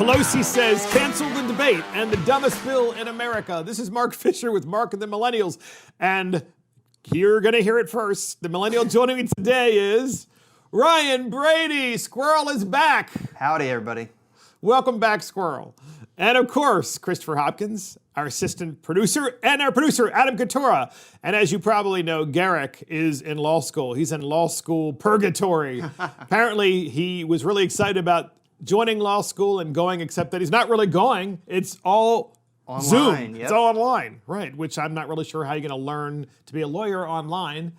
Pelosi says cancel the debate and the dumbest bill in America. This is Mark Fisher with Mark and the Millennials. And you're going to hear it first. The millennial joining me today is Ryan Brady. Squirrel is back. Howdy, everybody. Welcome back, Squirrel. And of course, Christopher Hopkins, our assistant producer, and our producer, Adam Coutura. And as you probably know, Garrick is in law school. He's in law school purgatory. Apparently, he was really excited about joining law school and going, except that he's not really going. It's all online. Zoom. Yep. It's all online, right? Which I'm not really sure how you're going to learn to be a lawyer online.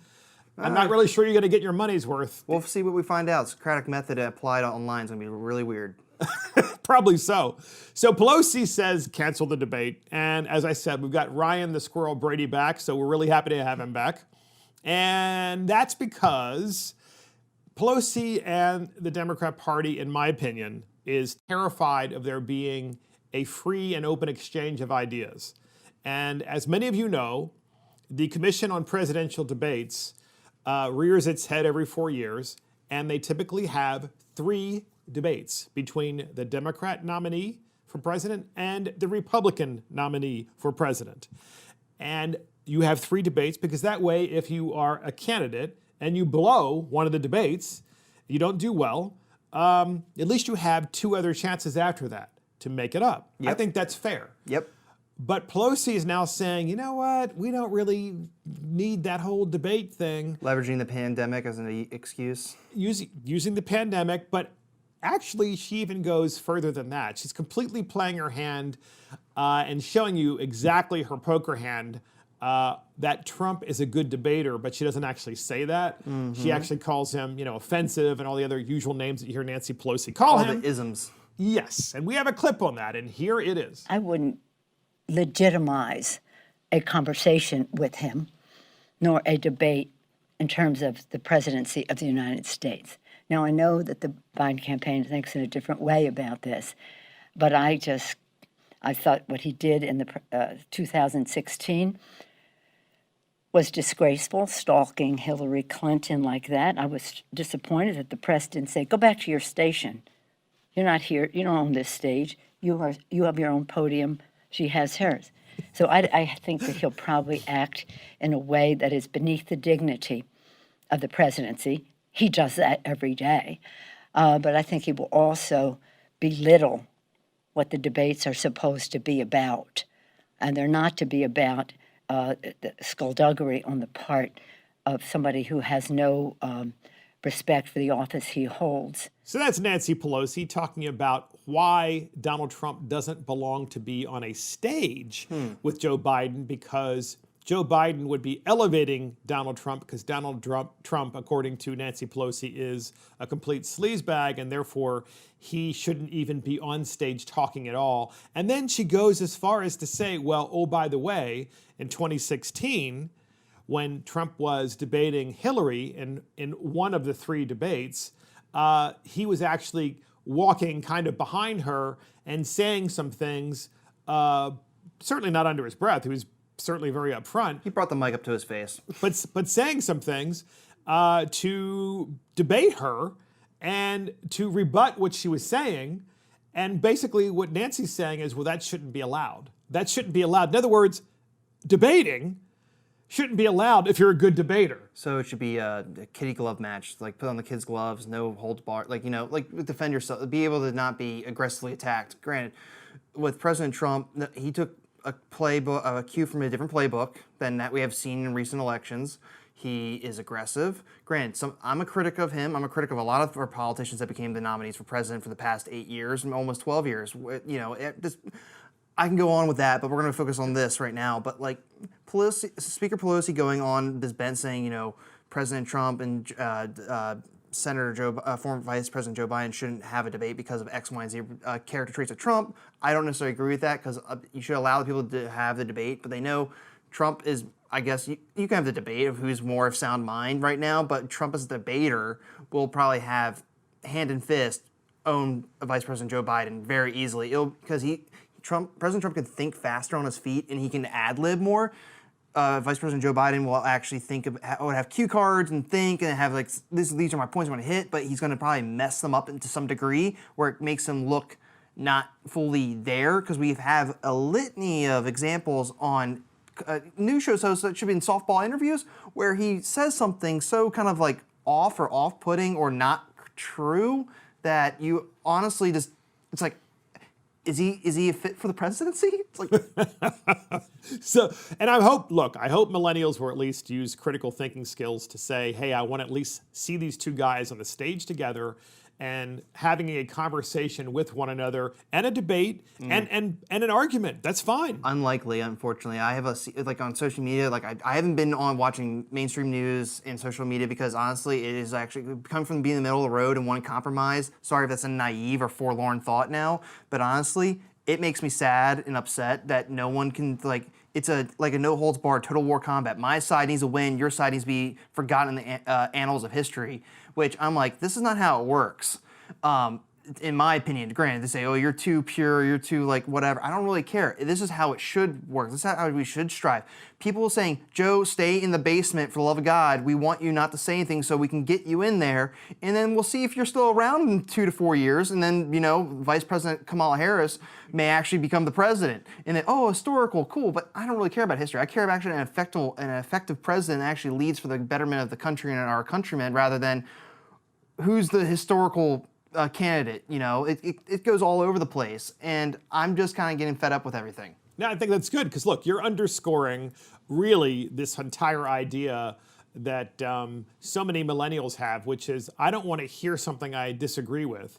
I'm not really sure you're going to get your money's worth. We'll see what we find out. Socratic method applied online is going to be really weird. Probably so. So Pelosi says cancel the debate. And as I said, we've got Ryan the Squirrel Brady back, so we're really happy to have him back. And that's because Pelosi and the Democrat Party, in my opinion, is terrified of there being a free and open exchange of ideas. And as many of you know, the Commission on Presidential Debates rears its head every 4 years, and they typically have 3 debates between the Democrat nominee for president and the Republican nominee for president. And you have 3 debates because that way, if you are a candidate and you blow one of the debates, you don't do well, at least you have 2 other chances after that to make it up. Yep. I think that's fair. Yep. But Pelosi is now saying, you know what, we don't really need that whole debate thing. Leveraging the pandemic as an excuse. Using the pandemic, but actually she even goes further than that. She's completely playing her hand and showing you exactly her poker hand. That Trump is a good debater, but she doesn't actually say that. Mm-hmm. She actually calls him, offensive and all the other usual names that you hear Nancy Pelosi call him. All the isms. Yes, and we have a clip on that, and here it is. I wouldn't legitimize a conversation with him, nor a debate in terms of the presidency of the United States. Now, I know that the Biden campaign thinks in a different way about this, but I thought what he did in the 2016 was disgraceful, stalking Hillary Clinton like that. I was disappointed that the press didn't say, go back to your station. You're not here. You don't own this stage. You have your own podium. She has hers. So I think that he'll probably act in a way that is beneath the dignity of the presidency. He does that every day. But I think he will also belittle what the debates are supposed to be about. And they're not to be about the skullduggery on the part of somebody who has no respect for the office he holds. So that's Nancy Pelosi talking about why Donald Trump doesn't belong to be on a stage with Joe Biden, because Joe Biden would be elevating Donald Trump because Donald Trump, according to Nancy Pelosi, is a complete sleazebag, and therefore he shouldn't even be on stage talking at all. And then she goes as far as to say, well, oh, by the way, in 2016, when Trump was debating Hillary in one of the 3 debates, he was actually walking kind of behind her and saying some things, certainly not under his breath. He was certainly very upfront. He brought the mic up to his face. But saying some things to debate her and to rebut what she was saying. And basically what Nancy's saying is, well, that shouldn't be allowed. That shouldn't be allowed. In other words, debating shouldn't be allowed if you're a good debater. So it should be a kitty glove match, like put on the kids' gloves, no holds barred, like defend yourself, be able to not be aggressively attacked. Granted, with President Trump, he took a playbook, a cue from a different playbook than that we have seen in recent elections. He is aggressive. Granted, I'm a critic of him. I'm a critic of a lot of our politicians that became the nominees for president for the past 8 years and almost 12 years. I can go on with that, but we're going to focus on this right now. But Speaker Pelosi going on this bench saying, President Trump and former Vice President Joe Biden shouldn't have a debate because of X, Y, and Z character traits of Trump. I don't necessarily agree with that because you should allow the people to have the debate, but they know Trump is, I guess, you can have the debate of who's more of sound mind right now, but Trump as a debater will probably have hand and fist own Vice President Joe Biden very easily because President Trump can think faster on his feet and he can ad-lib more. Vice President Joe Biden will actually would have cue cards and think and have these are my points I want to hit, but he's going to probably mess them up to some degree where it makes him look not fully there, because we have a litany of examples on news shows hosts that should be in softball interviews where he says something so kind of like off or off-putting or not true that you honestly just, it's like, is he a fit for the presidency? It's like So, and I hope millennials will at least use critical thinking skills to say, hey, I want to at least see these two guys on the stage together and having a conversation with one another and a debate and an argument. That's fine. unlikely, unfortunately. I have like on social media, like I haven't been on watching mainstream news and social media because honestly, it is actually come from being in the middle of the road and wanting compromise. Sorry if that's a naive or forlorn thought now, but honestly, it makes me sad and upset that no one can it's a no holds barred total war combat. My side needs to win, your side needs to be forgotten in the annals of history, which I'm like, this is not how it works. In my opinion, granted, they say, oh, you're too pure, you're too whatever. I don't really care. This is how it should work. This is how we should strive. People saying, Joe, stay in the basement for the love of God. We want you not to say anything so we can get you in there. And then we'll see if you're still around in 2 to 4 years. And then, Vice President Kamala Harris may actually become the president. And then, historical, cool. But I don't really care about history. I care about actually an effective president that actually leads for the betterment of the country and our countrymen rather than who's the historical candidate. It goes all over the place, and I'm just kind of getting fed up with everything. No, I think that's good because look, you're underscoring really this entire idea that so many millennials have, which is I don't want to hear something I disagree with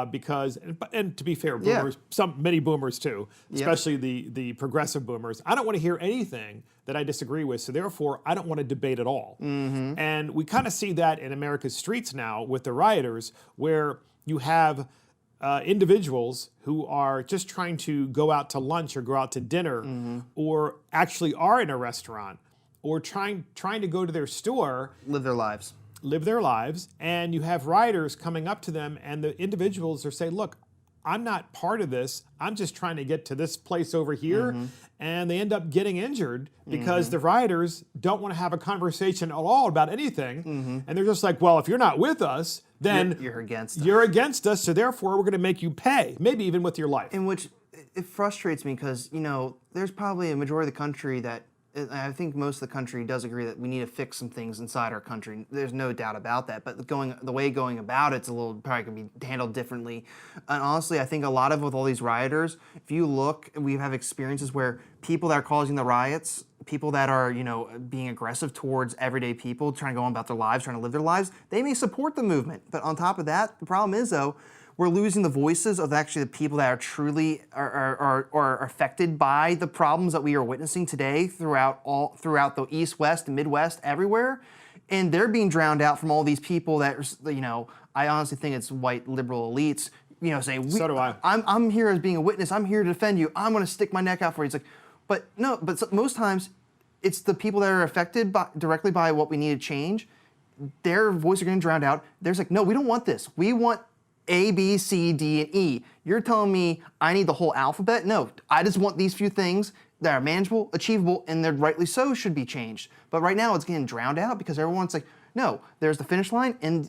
because, and to be fair, boomers, many boomers too, especially the progressive boomers. I don't want to hear anything that I disagree with, so therefore I don't want to debate at all. And we kind of see that in America's streets now with the rioters, where you have individuals who are just trying to go out to lunch or go out to dinner, or actually are in a restaurant, or trying to go to their store, live their lives, and you have rioters coming up to them, and the individuals are saying, look, I'm not part of this. I'm just trying to get to this place over here. And they end up getting injured because the rioters don't want to have a conversation at all about anything. And they're just like, well, if you're not with us, then you're against us. You're against us, so therefore we're going to make you pay, maybe even with your life. In which it frustrates me because, there's probably a majority of the country that I think most of the country does agree that we need to fix some things inside our country. There's no doubt about that. But the way going about it's a little probably going to be handled differently. And honestly, I think a lot of with all these rioters, if you look, we have experiences where people that are causing the riots, people that are being aggressive towards everyday people, trying to go on about their lives, trying to live their lives, they may support the movement. But on top of that, the problem is though, we're losing the voices of actually the people that are truly are affected by the problems that we are witnessing today throughout the East, West, and Midwest, everywhere, and they're being drowned out from all these people that I honestly think it's white liberal elites. Say so do I. I'm here as being a witness. I'm here to defend you. I'm going to stick my neck out for you. It's like, but no. But most times, it's the people that are affected directly by what we need to change. Their voices are getting drowned out. They're like, no, we don't want this. We want A, B, C, D, and E. You're telling me I need the whole alphabet? No, I just want these few things that are manageable, achievable, and they're rightly so should be changed. But right now it's getting drowned out because everyone's like, no, there's the finish line. And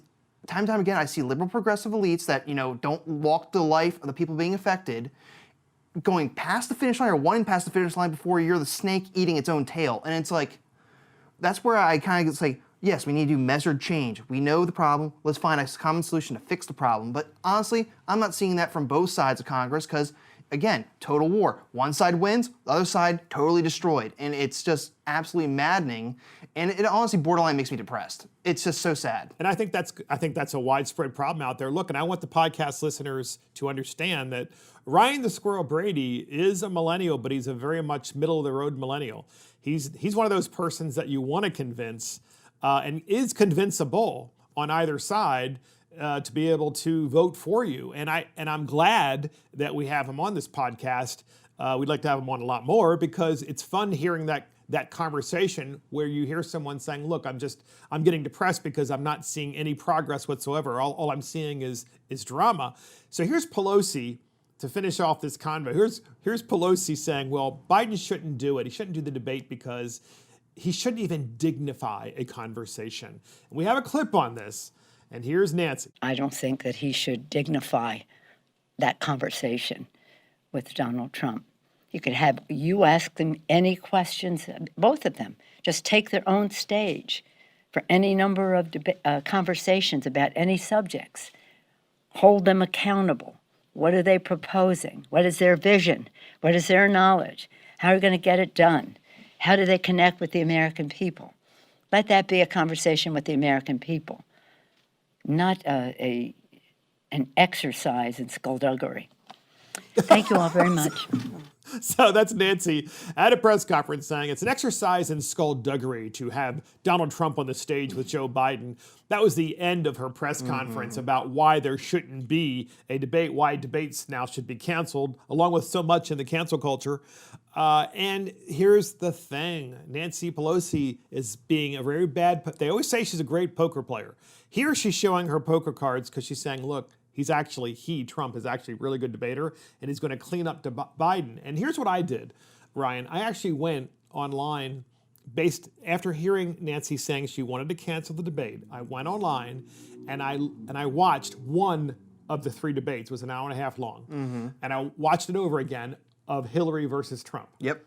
time and time again, I see liberal progressive elites that, don't walk the life of the people being affected, going past the finish line or wanting past the finish line before you're the snake eating its own tail. And it's like, that's where I kind of say, yes, we need to do measured change. We know the problem. Let's find a common solution to fix the problem. But honestly, I'm not seeing that from both sides of Congress because, again, total war. One side wins, the other side totally destroyed. And it's just absolutely maddening. And it honestly borderline makes me depressed. It's just so sad. And I think that's a widespread problem out there. Look, and I want the podcast listeners to understand that Ryan the Squirrel Brady is a millennial, but he's a very much middle of the road millennial. He's one of those persons that you want to convince and is convincible on either side to be able to vote for you. And I'm glad that we have him on this podcast. We'd like to have him on a lot more because it's fun hearing that conversation where you hear someone saying, look, I'm getting depressed because I'm not seeing any progress whatsoever. All I'm seeing is drama. So here's Pelosi to finish off this convo. Here's Pelosi saying, well, Biden shouldn't do it. He shouldn't do the debate because he shouldn't even dignify a conversation. And we have a clip on this, and here's Nancy. I don't think that he should dignify that conversation with Donald Trump. You ask them any questions, both of them. Just take their own stage for any number of conversations about any subjects. Hold them accountable. What are they proposing? What is their vision? What is their knowledge? How are we going to get it done? How do they connect with the American people? Let that be a conversation with the American people, not an exercise in skullduggery. Thank you all very much. So that's Nancy at a press conference saying it's an exercise in skullduggery to have Donald Trump on the stage with Joe Biden. That was the end of her press conference about why there shouldn't be a debate, why debates now should be canceled, along with so much in the cancel culture. And here's the thing. Nancy Pelosi is being a very bad, they always say she's a great poker player. Here she's showing her poker cards because she's saying, look, Trump is actually a really good debater, and he's going to clean up to Biden. And here's what I did, Ryan. I actually went online after hearing Nancy saying she wanted to cancel the debate. I went online and I watched one of the 3 debates. It was an hour and a half long. And I watched it over again of Hillary versus Trump. Yep.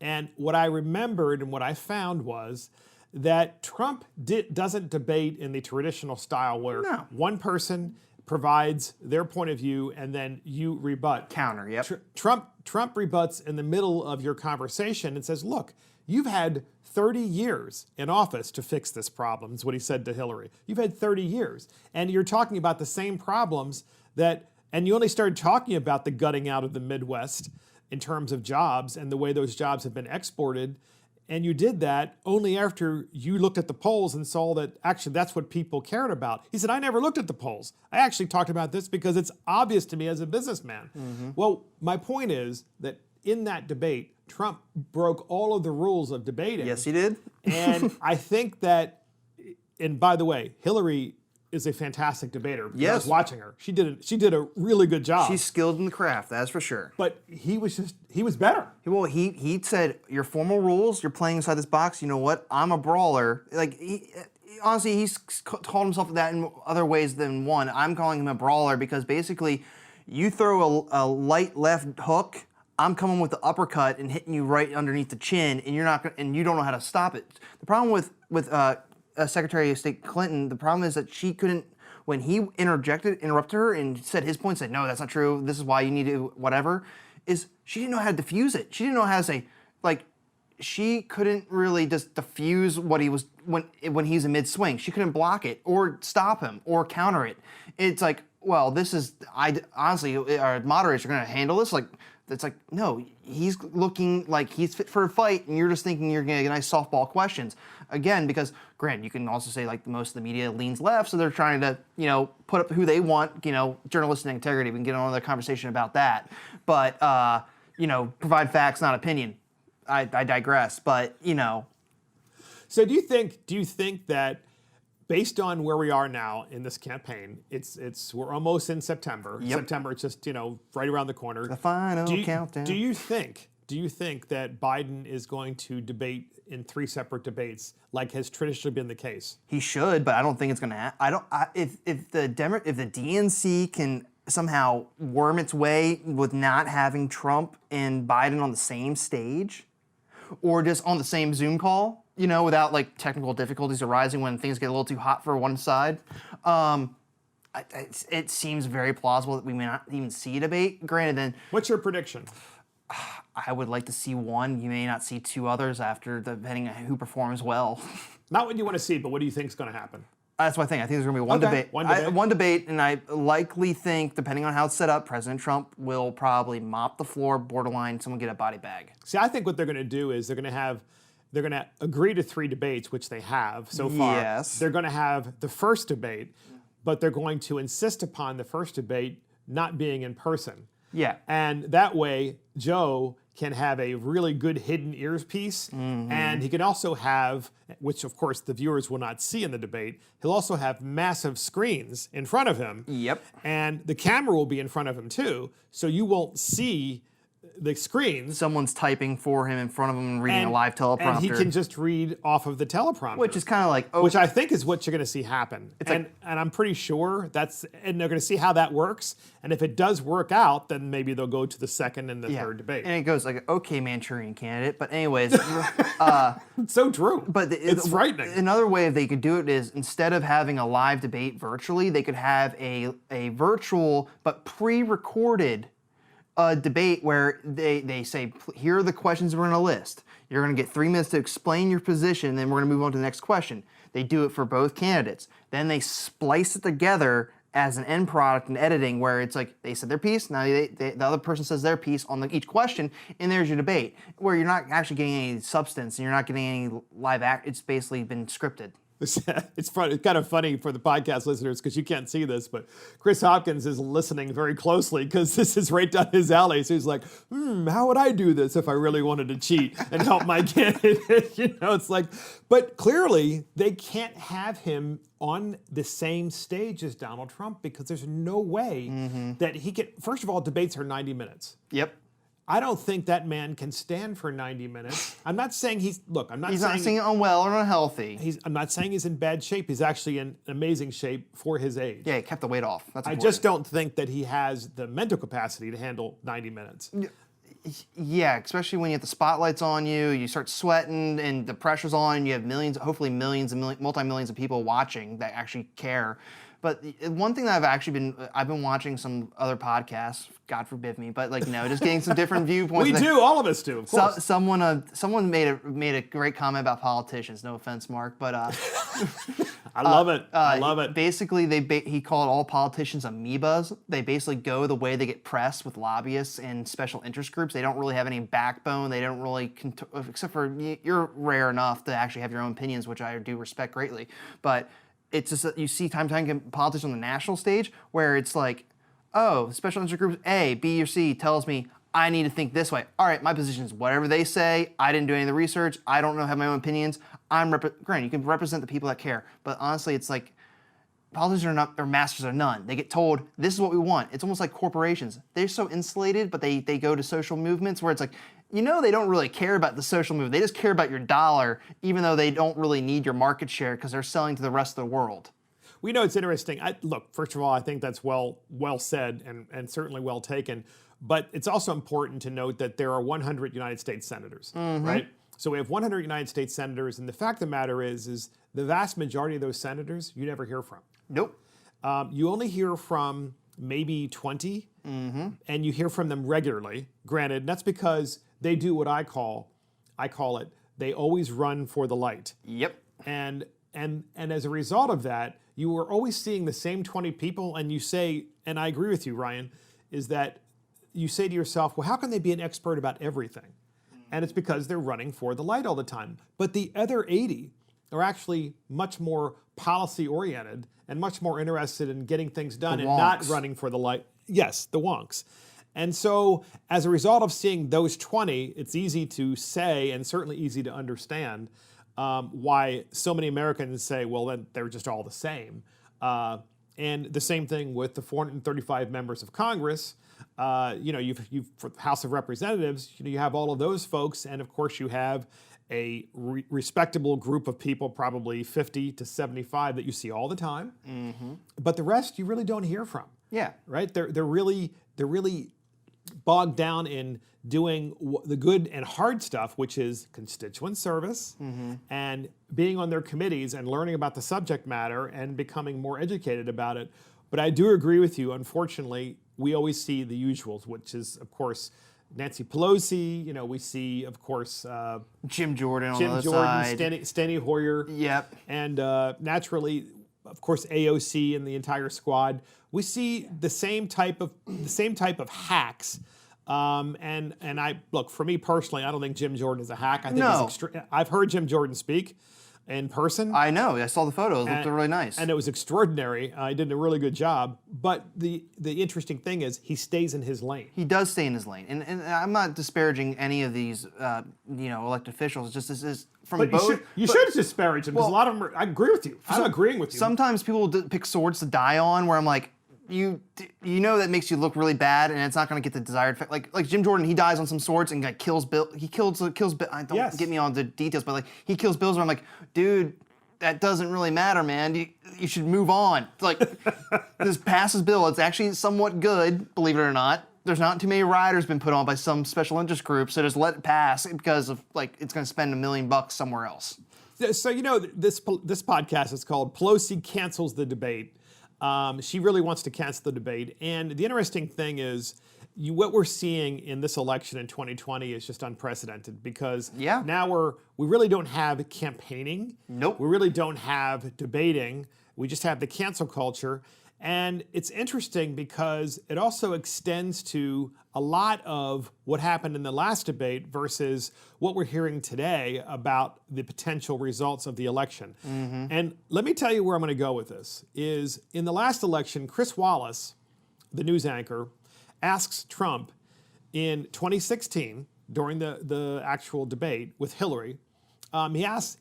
And what I remembered and what I found was that Trump doesn't debate in the traditional style where one person provides their point of view and then you rebut. Counter, yep. Trump rebuts in the middle of your conversation and says, look, you've had 30 years in office to fix this problem, is what he said to Hillary. You've had 30 years. And you're talking about the same problems and you only started talking about the gutting out of the Midwest in terms of jobs and the way those jobs have been exported. And you did that only after you looked at the polls and saw that actually that's what people cared about. He said, I never looked at the polls. I actually talked about this because it's obvious to me as a businessman. Well, my point is that in that debate, Trump broke all of the rules of debating. Yes, he did. And I think that, and by the way, Hillary is a fantastic debater. Yes. I was watching her. She did a really good job. She's skilled in the craft, that's for sure. But he was better. Well, he said, your formal rules, you're playing inside this box, you know what? I'm a brawler. Like, honestly, he's called himself that in other ways than one. I'm calling him a brawler because basically you throw a light left hook, I'm coming with the uppercut and hitting you right underneath the chin, and you don't know how to stop it. The problem with Secretary of State Clinton, the problem is that she couldn't, when he interrupted her and said his point, said, no, that's not true, this is why you need to, whatever, is she didn't know how to diffuse it. She didn't know how to say, like, she couldn't really just diffuse what he was, when he's in mid-swing. She couldn't block it or stop him or counter it. It's like, well, honestly, our moderators are going to handle this, like, it's like, no, he's looking like he's fit for a fight, and you're just thinking you're going to get nice softball questions. Again, because, granted, you can also say, like, most of the media leans left, so they're trying to, put up who they want, journalistic integrity. We can get on another conversation about that. But, provide facts, not opinion. I digress, but, So do you think that based on where we are now in this campaign, we're almost in September. Yep. September, it's just right around the corner. The final countdown. Do you think that Biden is going to debate in 3 separate debates, like has traditionally been the case? He should, but I don't think it's going to happen. If the DNC can somehow worm its way with not having Trump and Biden on the same stage, or just on the same Zoom call, without like technical difficulties arising when things get a little too hot for one side. It seems very plausible that we may not even see a debate. Granted, then... What's your prediction? I would like to see one. You may not see 2 others depending on who performs well. Not what you want to see, but what do you think is going to happen? That's what I think. I think there's going to be one debate. One debate, and I likely think, depending on how it's set up, President Trump will probably mop the floor, borderline, someone get a body bag. See, I think what they're going to do is they're going to agree to 3 debates, which they have so far. Yes. They're going to have the first debate, but they're going to insist upon the first debate not being in person. Yeah. And that way, Joe can have a really good hidden ears piece, and he can also have, which of course the viewers will not see in the debate, he'll also have massive screens in front of him. Yep. And the camera will be in front of him too, so you won't see the screens. Someone's typing for him in front of him and reading a live teleprompter. And he can just read off of the teleprompter. Which is kind of like... Which I think is what you're going to see happen. And I'm pretty sure and they're going to see how that works. And if it does work out, then maybe they'll go to the second and the third debate. And it goes like, okay, Manchurian candidate. But anyways... It's so true. But it's frightening. Another way they could do it is, instead of having a live debate virtually, they could have a virtual but pre-recorded debate where they say, here are the questions we're going to list. You're going to get 3 minutes to explain your position, then we're going to move on to the next question. They do it for both candidates. Then they splice it together as an end product in editing, where it's like they said their piece, now the other person says their piece on each question, and there's your debate, where you're not actually getting any substance and you're not getting any live act. It's basically been scripted. It's kind of funny for the podcast listeners because you can't see this, but Chris Hopkins is listening very closely because this is right down his alley. So he's like, how would I do this if I really wanted to cheat and help my candidate? It's like, but clearly they can't have him on the same stage as Donald Trump because there's no way that he can. First of all, debates are 90 minutes. Yep. I don't think that man can stand for 90 minutes. I'm not saying he's not saying unwell or unhealthy. I'm not saying he's in bad shape. He's actually in amazing shape for his age. Yeah, he kept the weight off. That's important. I just don't think that he has the mental capacity to handle 90 minutes. Yeah, especially when you have the spotlights on you, you start sweating and the pressure's on, you have hopefully millions and multi-millions of people watching that actually care. But one thing that I've been watching some other podcasts, God forbid me, but just getting some different viewpoints. We do, all of us do, of course. Someone made a great comment about politicians. No offense, Mark, but I love it. I love it. Basically, he called all politicians amoebas. They basically go the way they get pressed with lobbyists and special interest groups. They don't really have any backbone. They don't really, except for you're rare enough to actually have your own opinions, which I do respect greatly, but. It's just that you see time and time politics on the national stage where it's like, oh, special interest groups A, B, or C tells me I need to think this way. All right, my position is whatever they say. I didn't do any of the research. I don't have my own opinions. Granted, you can represent the people that care, but honestly, it's like politicians are masters of none. They get told this is what we want. It's almost like corporations. They're so insulated, but they go to social movements where it's like, they don't really care about the social movement. They just care about your dollar, even though they don't really need your market share because they're selling to the rest of the world. We know it's interesting. Look, first of all, I think that's well said and certainly well taken. But it's also important to note that there are 100 United States senators, right? So we have 100 United States senators, and the fact of the matter is the vast majority of those senators you never hear from. Nope. You only hear from maybe 20, and you hear from them regularly. Granted, that's because they do what I call it, they always run for the light. Yep. And as a result of that, you are always seeing the same 20 people, and you say, and I agree with you, Ryan, is that you say to yourself, well, how can they be an expert about everything? And it's because they're running for the light all the time. But the other 80 are actually much more policy-oriented and much more interested in getting things done and not running for the light. Yes, the wonks. And so as a result of seeing those 20, it's easy to say and certainly easy to understand why so many Americans say, well, then they're just all the same. And the same thing with the 435 members of Congress. You've for the House of Representatives, you have all of those folks, and of course you have a respectable group of people, probably 50 to 75 that you see all the time. But the rest you really don't hear from. Yeah. Right? They're really bogged down in doing the good and hard stuff, which is constituent service and being on their committees and learning about the subject matter and becoming more educated about it. But I do agree with you. Unfortunately, we always see the usuals, which is, of course, Nancy Pelosi. We see, of course, Jim Jordan on the other side. Steny Hoyer. Yep. And naturally, of course, AOC and the entire squad. We see the same type of hacks. And I look, for me personally, I don't think Jim Jordan is a hack. I think I've heard Jim Jordan speak in person. I know. I saw the photos. It looked really nice. And it was extraordinary. He did a really good job. But the interesting thing is he stays in his lane. He does stay in his lane. And I'm not disparaging any of these elected officials. It's just this is from but both. You should disparage them because a lot of them I agree with you. I'm agreeing with you. Sometimes people pick swords to die on where I'm like, you know that makes you look really bad, and it's not going to get the desired effect. Like Jim Jordan, he dies on some swords and like kills Bill. He kills Bill. I don't get me on the details, but like he kills Bills, and I'm like, dude, that doesn't really matter, man. You should move on. It's like this passes Bill. It's actually somewhat good, believe it or not. There's not too many riders been put on by some special interest group, so just let it pass because of like it's going to spend $1 million somewhere else. So this podcast is called Pelosi Cancels the Debate. She really wants to cancel the debate. And the interesting thing is what we're seeing in this election in 2020 is just unprecedented because now we really don't have campaigning. Nope. We really don't have debating. We just have the cancel culture. And it's interesting because it also extends to a lot of what happened in the last debate versus what we're hearing today about the potential results of the election. And let me tell you where I'm going to go with this, is in the last election, Chris Wallace, the news anchor, asks Trump in 2016, during the actual debate with Hillary, he asks,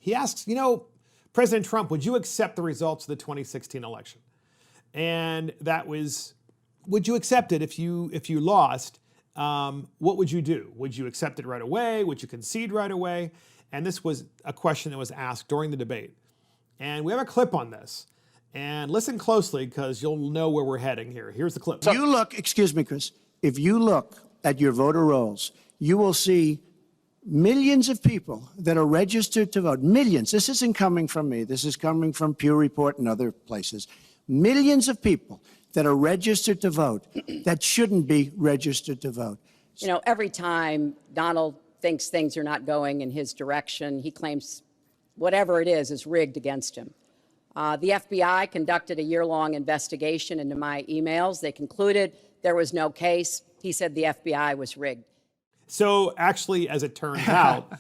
President Trump, would you accept the results of the 2016 election? And that was, would you accept it if you lost? What would you do? Would you accept it right away? Would you concede right away? And this was a question that was asked during the debate. And we have a clip on this. And listen closely because you'll know where we're heading here. Here's the clip. You look, excuse me, Chris, if you look at your voter rolls, you will see millions of people that are registered to vote. Millions. This isn't coming from me. This is coming from Pew Report and other places. Millions of people that are registered to vote that shouldn't be registered to vote. Every time Donald thinks things are not going in his direction, he claims whatever it is rigged against him. The FBI conducted a year-long investigation into my emails. They concluded there was no case. He said the FBI was rigged. So actually, as it turns out,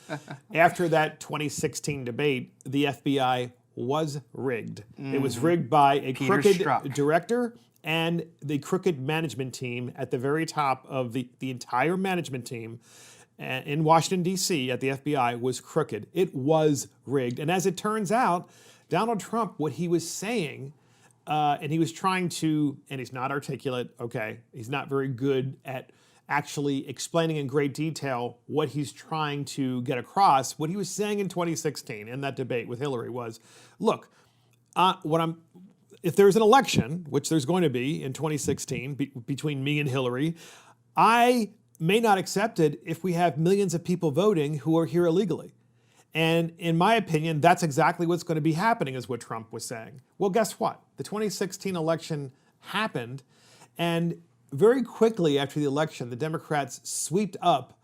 after that 2016 debate, the FBI was rigged. It was rigged by a crooked director and the crooked management team at the very top of the entire management team in Washington, D.C. at the FBI was crooked. It was rigged. And as it turns out, Donald Trump, what he was saying, and he was trying to, and he's not articulate, okay, he's not very good at actually explaining in great detail what he's trying to get across. What he was saying in 2016 in that debate with Hillary was, look, if there's an election, which there's going to be in 2016 between me and Hillary, I may not accept it if we have millions of people voting who are here illegally. And in my opinion, that's exactly what's going to be happening, is what Trump was saying. Well, guess what? The 2016 election happened, and very quickly after the election, the Democrats swept up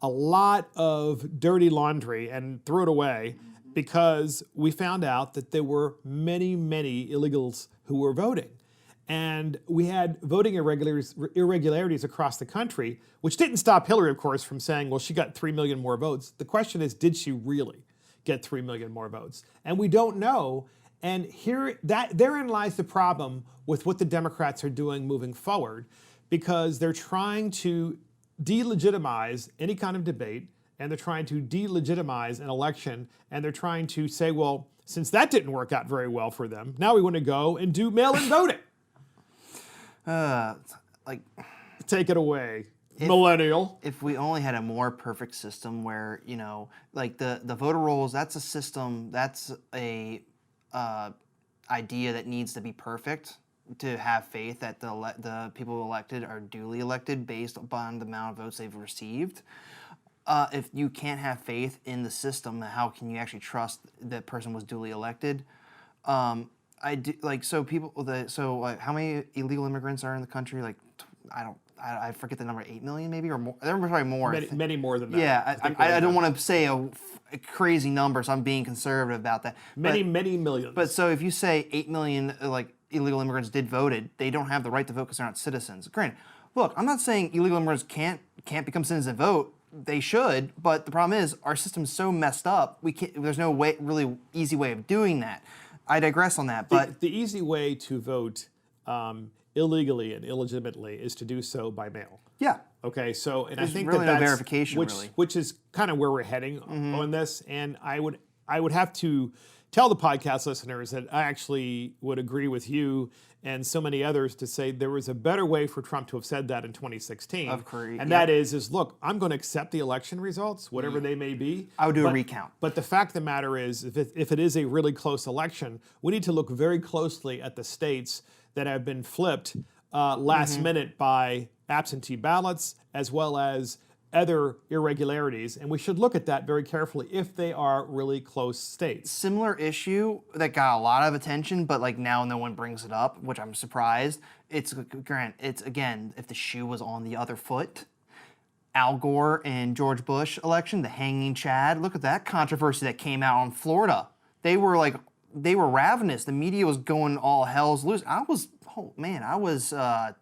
a lot of dirty laundry and threw it away because we found out that there were many, many illegals who were voting. And we had voting irregularities across the country, which didn't stop Hillary, of course, from saying, well, she got 3 million more votes. The question is, did she really get 3 million more votes? And we don't know. And therein lies the problem with what the Democrats are doing moving forward, because they're trying to delegitimize any kind of debate, and they're trying to delegitimize an election, and they're trying to say, well, since that didn't work out very well for them, now we want to go and do mail-in voting. Take it away, millennial. If we only had a more perfect system where, like the voter rolls, that's a system, that's a idea that needs to be perfect to have faith that the people elected are duly elected based upon the amount of votes they've received. If you can't have faith in the system, how can you actually trust that person was duly elected? How many illegal immigrants are in the country? I forget the number, 8 million maybe, or more. There were probably more. Many more than that. Yeah, I don't want to say a crazy number, so I'm being conservative about that. Many millions. But so if you say 8 million illegal immigrants did voted, they don't have the right to vote because they're not citizens. Granted, look, I'm not saying illegal immigrants can't become citizens and vote. They should, but the problem is our system's so messed up. There's no really easy way of doing that. I digress on that, but the easy way to vote illegally and illegitimately is to do so by mail. Yeah. Okay. So, and I think really that's no verification, which is kind of where we're heading on this. And I would have to tell the podcast listeners that I actually would agree with you and so many others to say there was a better way for Trump to have said that in 2016. And that is look, I'm going to accept the election results, whatever they may be. I would do a recount. But the fact of the matter is, if it is a really close election, we need to look very closely at the states that have been flipped last minute by absentee ballots, as well as other irregularities, and we should look at that very carefully if they are really close states. Similar issue that got a lot of attention, but like now no one brings it up, which I'm surprised. It's again, if the shoe was on the other foot, Al Gore and George Bush election, the hanging Chad. Look at that controversy that came out in Florida. They were ravenous. The media was going all hell's loose. I was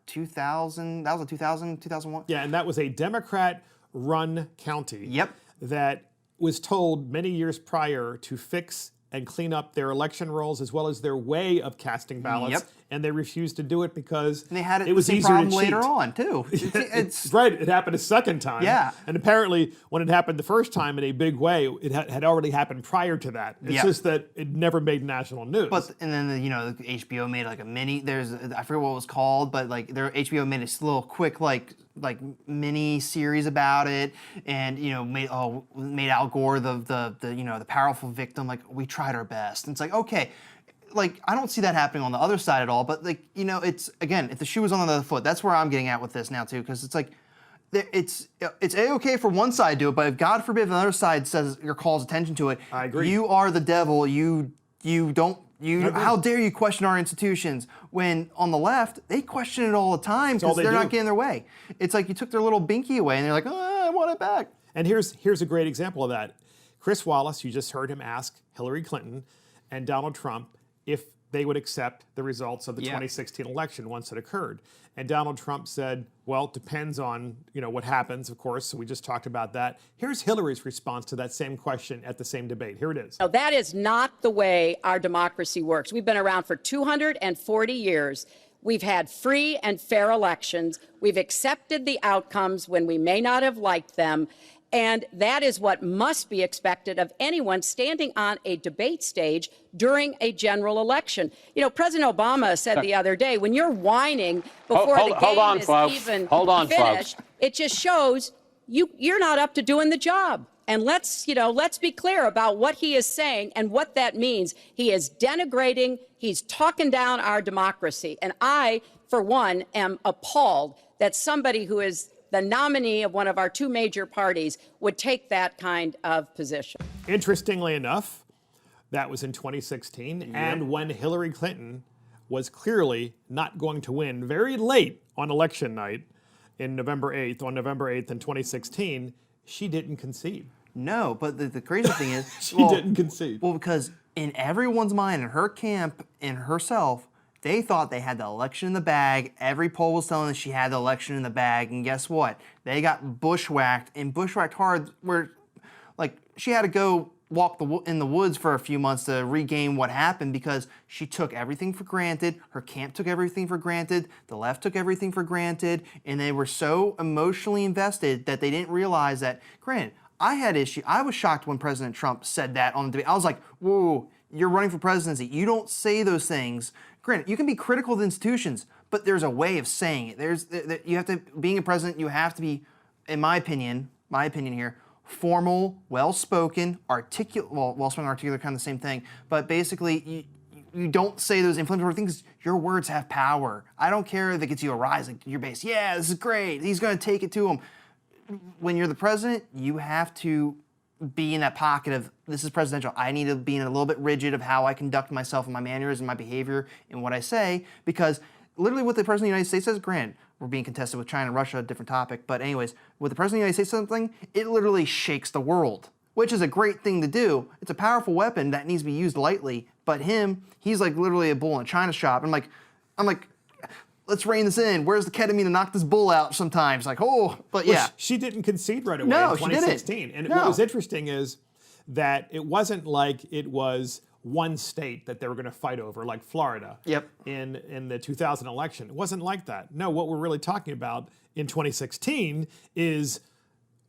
2000. That was a 2001. Yeah, and that was a Democrat-run county. Yep. That was told many years prior to fix and clean up their election rolls as well as their way of casting ballots. Yep. And they refused to do it because And they had it was the same easier problem to cheat. later on too. It's Right, it happened a second time. Yeah. And apparently, when it happened the first time in a big way, it had already happened prior to that. It's Yeah. just that it never made national news. But and then the HBO made like a mini. I forget what it was called, but like HBO made a little quick like mini series about it, and made Al Gore the powerful victim. Like, we tried our best. And it's like, okay. Like, I don't see that happening on the other side at all, but it's, again, if the shoe was on the other foot, that's where I'm getting at with this now too, because it's like, it's A-okay for one side to do it, but if God forbid the other side says or calls attention to it, I agree. You are the devil. How dare you question our institutions? When on the left, they question it all the time because they're not getting their way. It's like you took their little binky away and they're like, oh, I want it back. And here's a great example of that. Chris Wallace, you just heard him ask Hillary Clinton and Donald Trump if they would accept the results of the 2016 election once it occurred. And Donald Trump said, well, it depends on what happens, of course. So we just talked about that. Here's Hillary's response to that same question at the same debate. Here it is. No, that is not the way our democracy works. We've been around for 240 years. We've had free and fair elections. We've accepted the outcomes when we may not have liked them. And that is what must be expected of anyone standing on a debate stage during a general election. President Obama said the other day, when you're whining before the game is even finished, it just shows you're not up to doing the job. And let's be clear about what he is saying and what that means. He is denigrating, he's talking down our democracy. And I, for one, am appalled that somebody who is the nominee of one of our two major parties would take that kind of position. Interestingly enough, that was in 2016, and when Hillary Clinton was clearly not going to win very late on election night on November 8th in 2016, she didn't concede. No, but the crazy thing is... She didn't concede. Well, because in everyone's mind, in her camp, in herself, they thought they had the election in the bag. Every poll was telling us she had the election in the bag. And guess what? They got bushwhacked, and bushwhacked hard, where she had to go walk in the woods for a few months to regain what happened because she took everything for granted. Her camp took everything for granted. The left took everything for granted. And they were so emotionally invested that they didn't realize that, granted, I was shocked when President Trump said that on the debate. I was like, whoa, you're running for presidency. You don't say those things. Granted, you can be critical of institutions, but there's a way of saying it. You have to, being a president, you have to be, in my opinion here, formal, well-spoken, articulate, well-spoken, articulate, kind of the same thing, but basically, you don't say those inflammatory things. Your words have power. I don't care if it gets you a rise, like your base. Yeah, this is great. He's going to take it to him. When you're the president, you have to be in that pocket of, this is presidential. I need to be in a little bit rigid of how I conduct myself and my manners and my behavior and what I say, because literally what the president of the United States says, granted, we're being contested with China and Russia, a different topic, but anyways, with the president of the United States something, it literally shakes the world, which is a great thing to do. It's a powerful weapon that needs to be used lightly, but he's like literally a bull in a china shop. I'm like, let's rein this in. Where's the ketamine to knock this bull out sometimes? Like, but yeah. Well, she didn't concede right away No, in she didn't. 2016. And what was interesting is that it wasn't like it was one state that they were going to fight over, like Florida in the 2000 election. It wasn't like that. No, what we're really talking about in 2016 is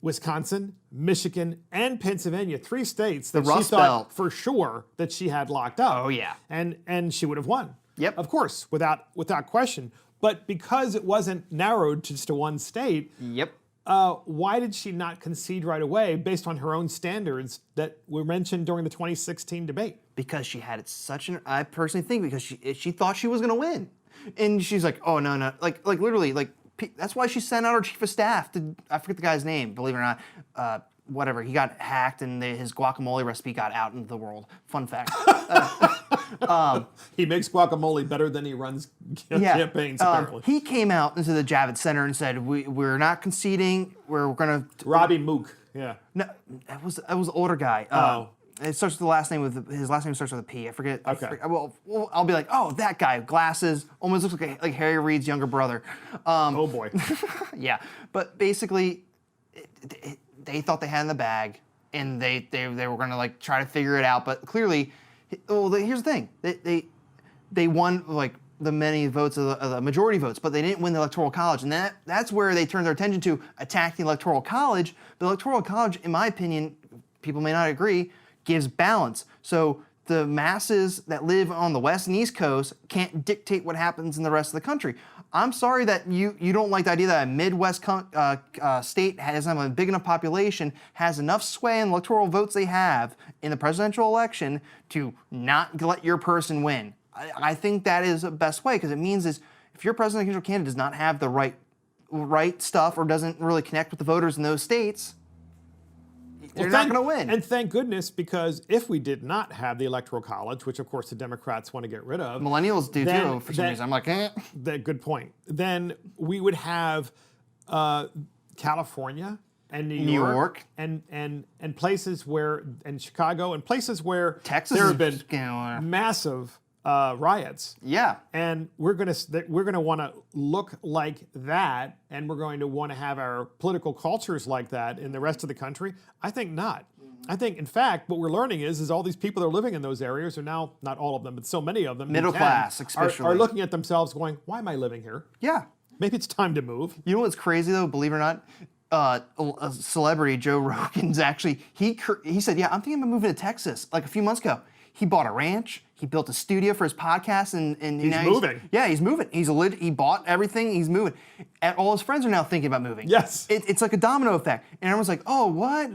Wisconsin, Michigan, and Pennsylvania, 3 states that she Rust thought Belt. for sure that she had locked up. Oh, yeah. And she would have won. Yep. Of course, without question. But because it wasn't narrowed to just to one state, Yep. why did she not concede right away based on her own standards that were mentioned during the 2016 debate? Because she had I personally think because she thought she was going to win. And she's like, oh, no. Like literally, that's why she sent out her chief of staff to, I forget the guy's name, believe it or not, whatever. He got hacked and his guacamole recipe got out into the world. Fun fact. He makes guacamole better than he runs campaigns, apparently. He came out into the Javits Center and said, we're not conceding. We're going to... Robbie Mook, yeah. No, that was the older guy. It starts with his last name starts with a P. I forget. Okay. Well, I'll be like, oh, that guy, glasses, almost looks like Harry Reid's younger brother. Oh boy. Yeah, but basically, they thought they had it in the bag, and they were gonna like try to figure it out. But clearly, here's the thing: they won like the many votes of the majority votes, but they didn't win the Electoral College, and that's where they turned their attention to attacking the Electoral College. The Electoral College, in my opinion, people may not agree, gives balance. So the masses that live on the West and East Coast can't dictate what happens in the rest of the country. I'm sorry that you don't like the idea that a Midwest state has a big enough population, has enough sway in electoral votes they have in the presidential election to not let your person win. I think that is the best way, because it means is if your presidential candidate does not have the right stuff or doesn't really connect with the voters in those states, they're not going to win. And thank goodness, because if we did not have the Electoral College, which of course the Democrats want to get rid of. Millennials do too, for some reason. I'm like, eh. Good point. Then we would have California and New York. And places where, and Chicago, and places where Texas there have is been massive riots. Yeah. And we're gonna want to look like that, and we're going to want to have our political cultures like that in the rest of the country. I think not. I think, in fact, what we're learning is all these people that are living in those areas are now, not all of them, but so many of them, middle class especially, are looking at themselves going, why am I living here? Yeah. Maybe it's time to move. You know what's crazy though, believe it or not? A celebrity, Joe Rogan's actually, he said, yeah, I'm thinking about moving to Texas like a few months ago. He bought a ranch. He built a studio for his podcast, and he's moving. He's moving. He bought everything. He's moving. And all his friends are now thinking about moving. Yes. It's like a domino effect. And everyone's like, oh, what?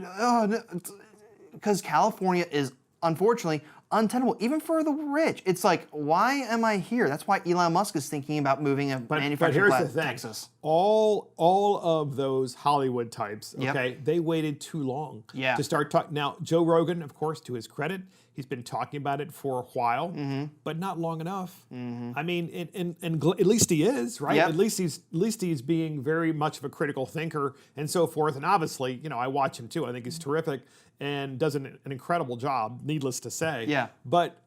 Because California is, unfortunately, untenable, even for the rich. It's like, why am I here? That's why Elon Musk is thinking about moving a manufacturing plant to Texas. All of those Hollywood types, okay, they waited too long to start talking. Now, Joe Rogan, of course, to his credit, he's been talking about it for a while, but not long enough. I mean, and at least he is, right? Yep. At least he's being very much of a critical thinker and so forth. And obviously, I watch him too. I think he's terrific and does an incredible job, needless to say. Yeah. But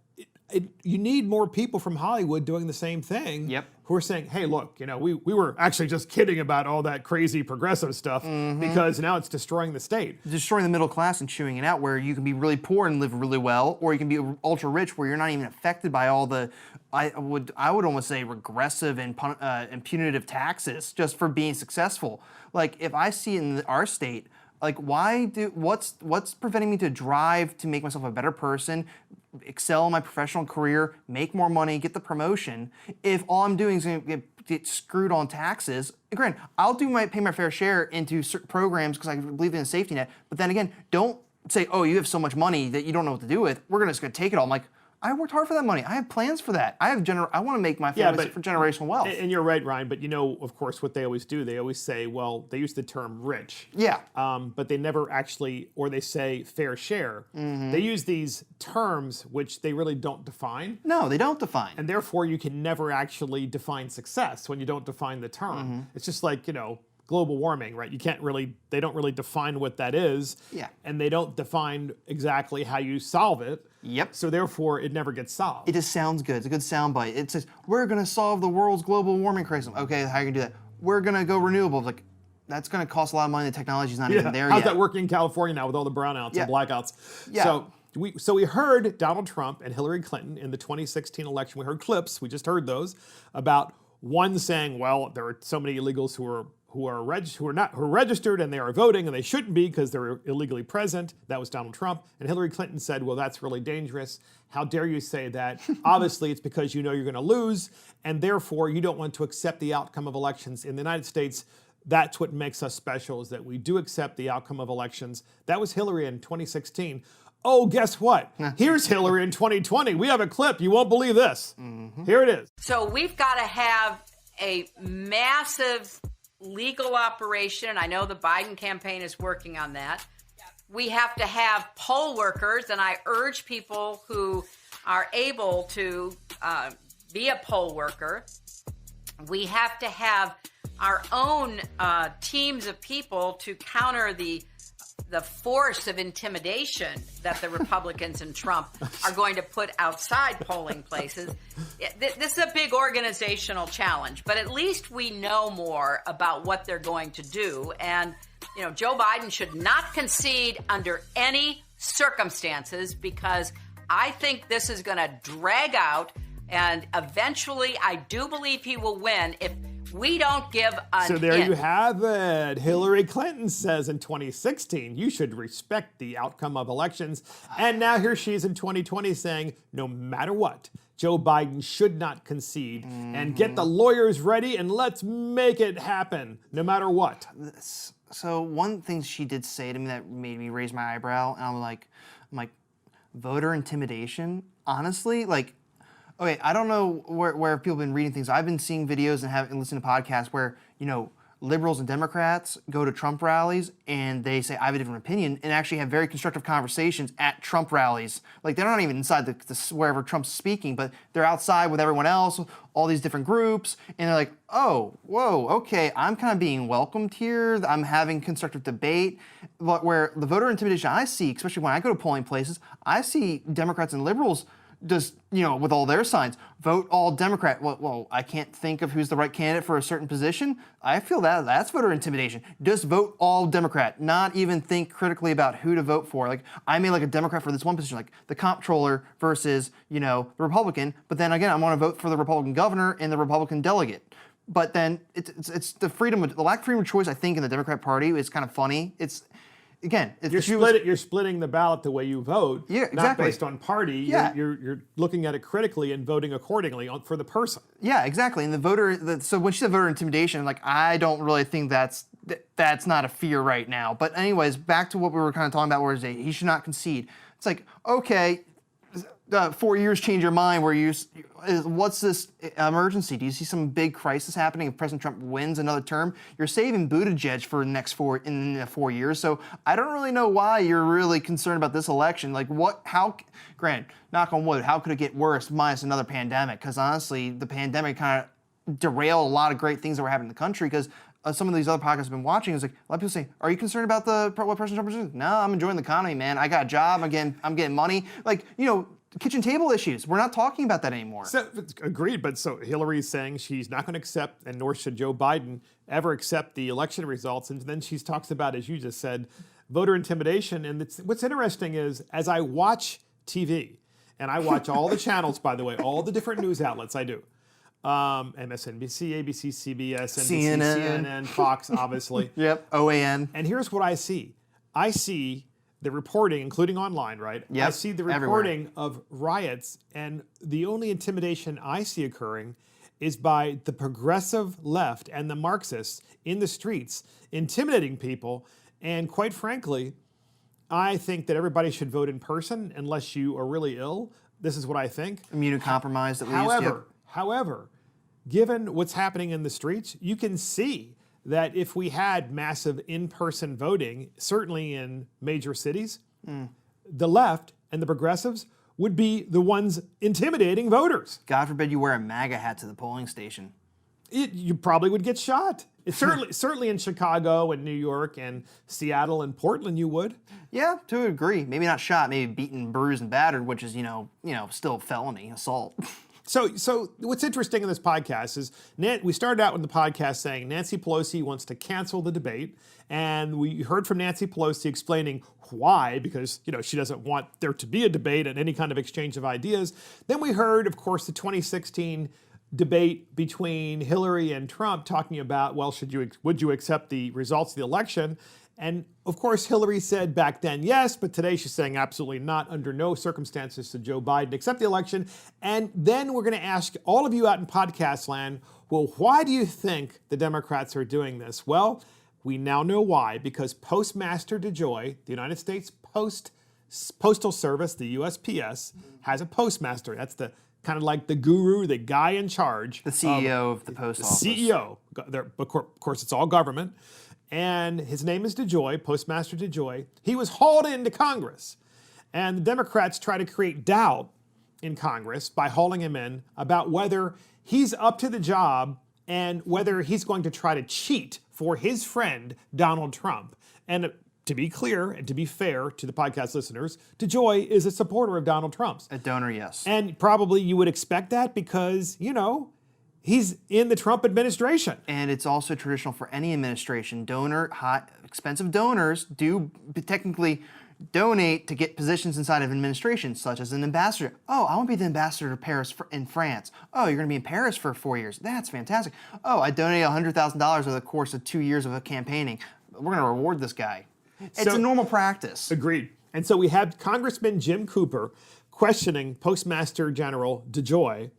you need more people from Hollywood doing the same thing. Yep. Who are saying, hey, look, we were actually just kidding about all that crazy progressive stuff because now it's destroying the state. Destroying the middle class and chewing it out, where you can be really poor and live really well, or you can be ultra rich where you're not even affected by all the, I would almost say regressive and punitive taxes just for being successful. Like if I see in our state, like what's preventing me to drive to make myself a better person, excel in my professional career, make more money, get the promotion, if all I'm doing is going to get screwed on taxes? Granted, I'll pay my fair share into certain programs because I believe in a safety net, but then again, don't say, oh, you have so much money that you don't know what to do with. We're just going to take it all. I'm like, I worked hard for that money. I have plans for that. I want to make my family for generational wealth. And you're right, Ryan, but of course, what they always do, they always say, well, they use the term rich. Yeah. But they never actually, or they say fair share. They use these terms which they really don't define. No, they don't define. And therefore, you can never actually define success when you don't define the term. It's just like, global warming, right? They don't really define what that is. Yeah. And they don't define exactly how you solve it. Yep. So therefore, it never gets solved. It just sounds good. It's a good soundbite. It says, we're going to solve the world's global warming crisis. Okay, how are you going to do that? We're going to go renewables. Like, that's going to cost a lot of money. The technology's not even there yet. How's that working in California now with all the brownouts and blackouts? Yeah. So we heard Donald Trump and Hillary Clinton in the 2016 election. We heard clips. We just heard those about one saying, well, there are so many illegals who are who are registered and they are voting and they shouldn't be because they're illegally present. That was Donald Trump. And Hillary Clinton said, well, that's really dangerous. How dare you say that? Obviously, it's because you know you're going to lose, and therefore you don't want to accept the outcome of elections in the United States. That's what makes us special, is that we do accept the outcome of elections. That was Hillary in 2016. Oh, guess what? Here's Hillary in 2020. We have a clip. You won't believe this. Here it is. So we've got to have a massive legal operation. I know the Biden campaign is working on that. We have to have poll workers, and I urge people who are able to be a poll worker. We have to have our own teams of people to counter the force of intimidation that the Republicans and Trump are going to put outside polling places. This is a big organizational challenge, but at least we know more about what they're going to do. And, you know, Joe Biden should not concede under any circumstances, because I think this is going to drag out, and eventually I do believe he will win if we don't give an So there inch. you have it. Hillary Clinton says in 2016, you should respect the outcome of elections. And now here she is in 2020 saying, no matter what, Joe Biden should not concede, and get the lawyers ready and let's make it happen, no matter what. So one thing she did say to me that made me raise my eyebrow, and I'm like, voter intimidation? Honestly, like, okay, I don't know where people have been reading things. I've been seeing videos and listening to podcasts where, you know, liberals and Democrats go to Trump rallies and they say, I have a different opinion, and actually have very constructive conversations at Trump rallies. Like, they're not even inside the wherever Trump's speaking, but they're outside with everyone else, all these different groups, and they're like, oh, whoa, okay, I'm kind of being welcomed here. I'm having constructive debate. But where the voter intimidation I see, especially when I go to polling places, I see Democrats and liberals just, you know, with all their signs, vote all Democrat. Well, I can't think of who's the right candidate for a certain position. I feel that's voter intimidation. Just vote all Democrat, not even think critically about who to vote for. Like, I may like a Democrat for this one position, like the comptroller versus, you know, the Republican, but then again, I want to vote for the Republican governor and the Republican delegate. But then it's the lack of freedom of choice, I think, in the Democrat Party is kind of funny. Again, You're splitting the ballot the way you vote, Yeah, not exactly. based on party. Yeah. You're looking at it critically and voting accordingly for the person. Yeah, exactly. And so when she said voter intimidation, like, I don't really think that's not a fear right now. But anyways, back to what we were kind of talking about, where he should not concede. It's like, okay, 4 years change your mind. What's this emergency? Do you see some big crisis happening if President Trump wins another term? You're saving Buttigieg for the next 4 years. So I don't really know why you're really concerned about this election. Like, granted, knock on wood, how could it get worse minus another pandemic? Because honestly, the pandemic kind of derailed a lot of great things that were happening in the country, because some of these other podcasts I've been watching is like, a lot of people say, are you concerned about what President Trump is doing? No, I'm enjoying the economy, man. I got a job, I'm getting money. Like, you know, kitchen table issues. We're not talking about that anymore. So, agreed, but so Hillary's saying she's not going to accept, and nor should Joe Biden ever accept the election results. And then she talks about, as you just said, voter intimidation. And what's interesting is, as I watch TV, and I watch all the channels, by the way, all the different news outlets I do, MSNBC, ABC, CBS, NBC, CNN, Fox, obviously. Yep, OAN. And here's what I see. I see the reporting, including online, right? Yep, I see the reporting of riots, and the only intimidation I see occurring is by the progressive left and the Marxists in the streets intimidating people. And quite frankly, I think that everybody should vote in person unless you are really ill. This is what I think. Immunocompromised, at least. However, given what's happening in the streets, you can see that if we had massive in-person voting, certainly in major cities, the left and the progressives would be the ones intimidating voters. God forbid you wear a MAGA hat to the polling station. You probably would get shot. Certainly in Chicago and New York and Seattle and Portland, you would. Yeah, to a degree. Maybe not shot, maybe beaten, bruised, and battered, which is, still felony assault. So what's interesting in this podcast is we started out with the podcast saying Nancy Pelosi wants to cancel the debate, and we heard from Nancy Pelosi explaining why, because she doesn't want there to be a debate and any kind of exchange of ideas. Then we heard, of course, the 2016 debate between Hillary and Trump talking about, well, would you accept the results of the election? And of course, Hillary said back then yes, but today she's saying absolutely not, under no circumstances should Joe Biden accept the election. And then we're going to ask all of you out in podcast land, well, why do you think the Democrats are doing this? Well, we now know why, because Postmaster DeJoy, the United States Postal Service, the USPS, has a postmaster. That's the kind of like the guru, the guy in charge. The CEO of the post office. CEO. Of course, it's all government. And his name is DeJoy, Postmaster DeJoy. He was hauled into Congress. And the Democrats try to create doubt in Congress by hauling him in about whether he's up to the job and whether he's going to try to cheat for his friend, Donald Trump. And to be clear and to be fair to the podcast listeners, DeJoy is a supporter of Donald Trump's. A donor, yes. And probably you would expect that because, he's in the Trump administration. And it's also traditional for any administration. Expensive donors do technically donate to get positions inside of administration, such as an ambassador. Oh, I want to be the ambassador to Paris in France. Oh, you're going to be in Paris for 4 years. That's fantastic. Oh, I donated $100,000 over the course of 2 years of campaigning. We're going to reward this guy. It's a normal practice. Agreed. And so we have Congressman Jim Cooper questioning Postmaster General DeJoy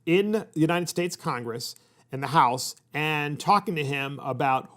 in the United States Congress, in the House, and talking to him about,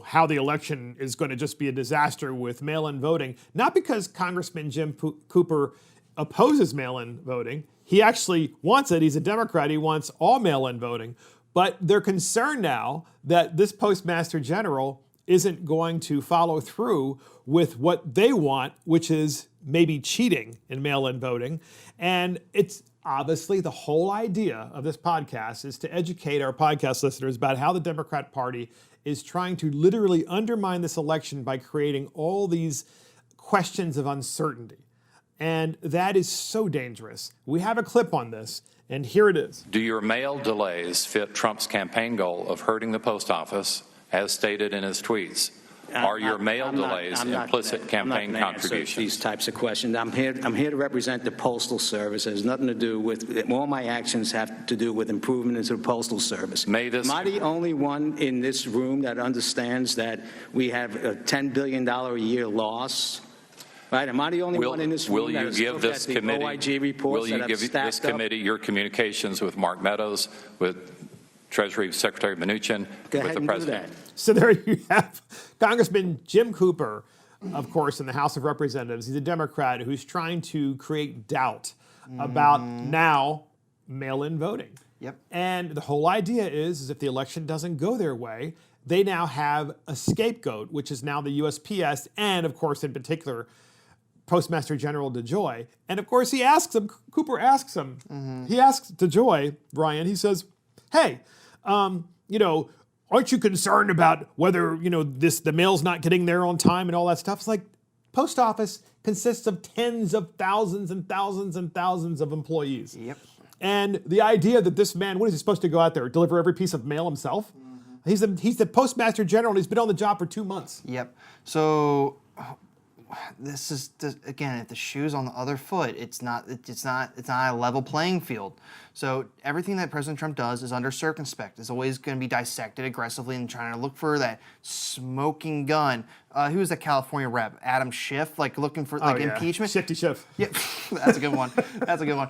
how the election is going to just be a disaster with mail-in voting. Not because Congressman Jim Cooper opposes mail-in voting. He actually wants it. He's a Democrat. He wants all mail-in voting. But they're concerned now that this Postmaster General isn't going to follow through with what they want, which is maybe cheating in mail-in voting. And it's obviously the whole idea of this podcast is to educate our podcast listeners about how the Democrat Party is trying to literally undermine this election by creating all these questions of uncertainty. And that is so dangerous. We have a clip on this, and here it is. Do your mail delays fit Trump's campaign goal of hurting the post office, as stated in his tweets? Are your mail delays implicit campaign contributions? These types of questions. I'm here to represent the Postal Service. It has nothing to do with, all my actions have to do with improvement into the Postal Service. Am I the only one in this room that understands that we have a $10 billion a year loss? Right? Am I the only one in this room that has looked at the OIG reports that have stacked up? Will you give this committee your communications with Mark Meadows, with Treasury Secretary Mnuchin, with the president? So there you have Congressman Jim Cooper, of course, in the House of Representatives. He's a Democrat who's trying to create doubt about now mail-in voting. Yep. And the whole idea is if the election doesn't go their way, they now have a scapegoat, which is now the USPS and, of course, in particular, Postmaster General DeJoy. And, of course, Cooper asks him, he asks DeJoy, Ryan, he says, hey, aren't you concerned about whether, the mail's not getting there on time and all that stuff? It's like, post office consists of tens of thousands and thousands and thousands of employees. Yep. And the idea that this man, what is he supposed to go out there, deliver every piece of mail himself? He's the Postmaster General, and he's been on the job for 2 months. Yep. So this is, again, if the shoe's on the other foot, it's not a level playing field. So everything that President Trump does is under circumspect. It's always going to be dissected aggressively and trying to look for that smoking gun. Who was the California rep? Adam Schiff, looking for impeachment. Shifty Schiff. Yeah, that's a good one. That's a good one.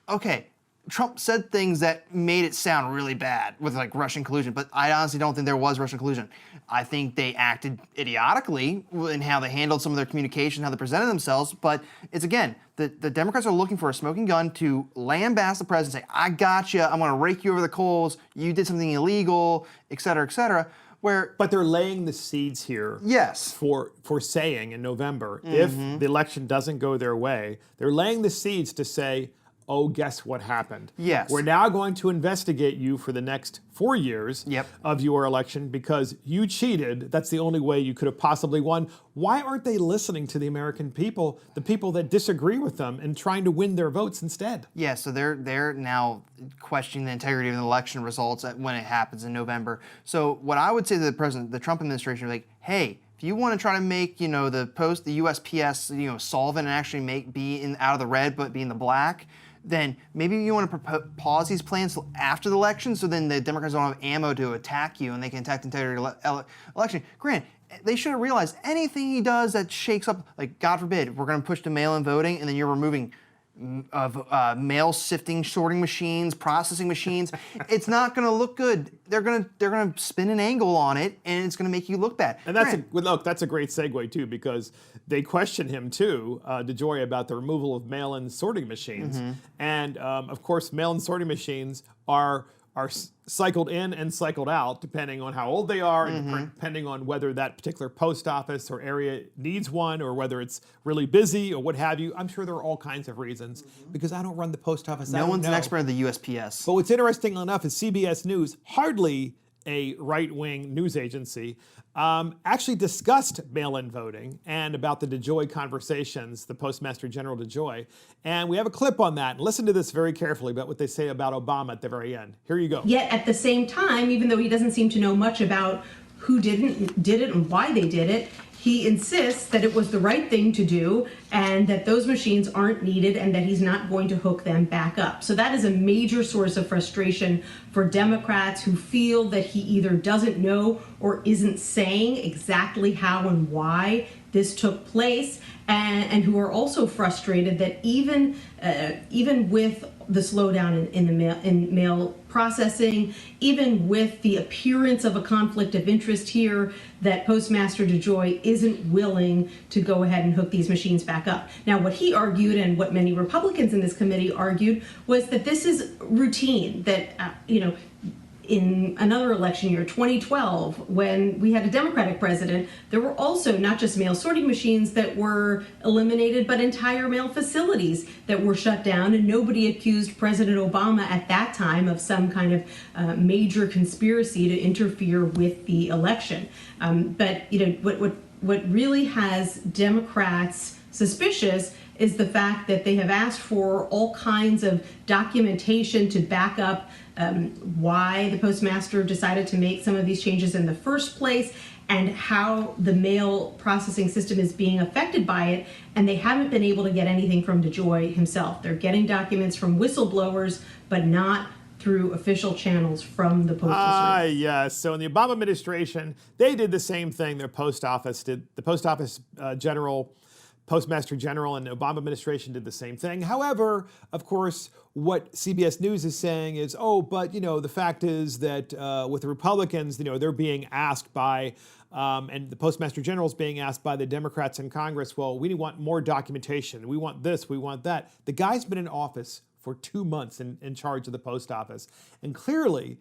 Okay. Trump said things that made it sound really bad with Russian collusion, but I honestly don't think there was Russian collusion. I think they acted idiotically in how they handled some of their communication, how they presented themselves, but it's again, the Democrats are looking for a smoking gun to lambast the president, say, I got you, I'm going to rake you over the coals, you did something illegal, et cetera, But they're laying the seeds here yes. for saying in November, if the election doesn't go their way, they're laying the seeds to say, oh, guess what happened? Yes. We're now going to investigate you for the next 4 years of your election because you cheated. That's the only way you could have possibly won. Why aren't they listening to the American people, the people that disagree with them, and trying to win their votes instead? Yeah, so they're now questioning the integrity of the election results when it happens in November. So what I would say to the Trump administration, hey, if you want to try to make, the USPS, solvent and actually be out of the red but be in the black, then maybe you want to pause these plans till after the election, so then the Democrats don't have ammo to attack you and they can attack the integrity of the election. Grant, they should have realized anything he does that shakes up, like God forbid, we're going to push to mail-in voting, and then you're removing mail sifting, sorting machines, processing machines. It's not going to look good. They're going to spin an angle on it, and it's going to make you look bad. And that's a great segue too, because they question him too, DeJoy, about the removal of mail-in sorting machines, and of course, mail-in sorting machines are cycled in and cycled out depending on how old they are and depending on whether that particular post office or area needs one or whether it's really busy or what have you. I'm sure there are all kinds of reasons because I don't run the post office. No one's an expert in the USPS. But what's interesting enough is CBS News, hardly a right-wing news agency, actually discussed mail-in voting and about the DeJoy conversations, the Postmaster General DeJoy. And we have a clip on that. And listen to this very carefully about what they say about Obama at the very end. Here you go. Yet at the same time, even though he doesn't seem to know much about who did it and why they did it, he insists that it was the right thing to do and that those machines aren't needed and that he's not going to hook them back up. So that is a major source of frustration for Democrats who feel that he either doesn't know or isn't saying exactly how and why this took place, and who are also frustrated that even with the slowdown in mail processing, even with the appearance of a conflict of interest here, that Postmaster DeJoy isn't willing to go ahead and hook these machines back up. Now, what he argued and what many Republicans in this committee argued was that this is routine, that, in another election year, 2012, when we had a Democratic president, there were also not just mail sorting machines that were eliminated, but entire mail facilities that were shut down, and nobody accused President Obama at that time of some kind of major conspiracy to interfere with the election. But what really has Democrats suspicious is the fact that they have asked for all kinds of documentation to back up why the postmaster decided to make some of these changes in the first place and how the mail processing system is being affected by it, and they haven't been able to get anything from DeJoy himself. They're getting documents from whistleblowers, but not through official channels from the Postal Service. Yes. So in the Obama administration, they did the same thing their post office did. The post office Postmaster General and the Obama administration did the same thing. However, of course, what CBS News is saying is, but the fact is that with the Republicans, they're being asked by, and the Postmaster General is being asked by the Democrats in Congress, well, we want more documentation. We want this, we want that. The guy's been in office for 2 months in charge of the post office. And clearly,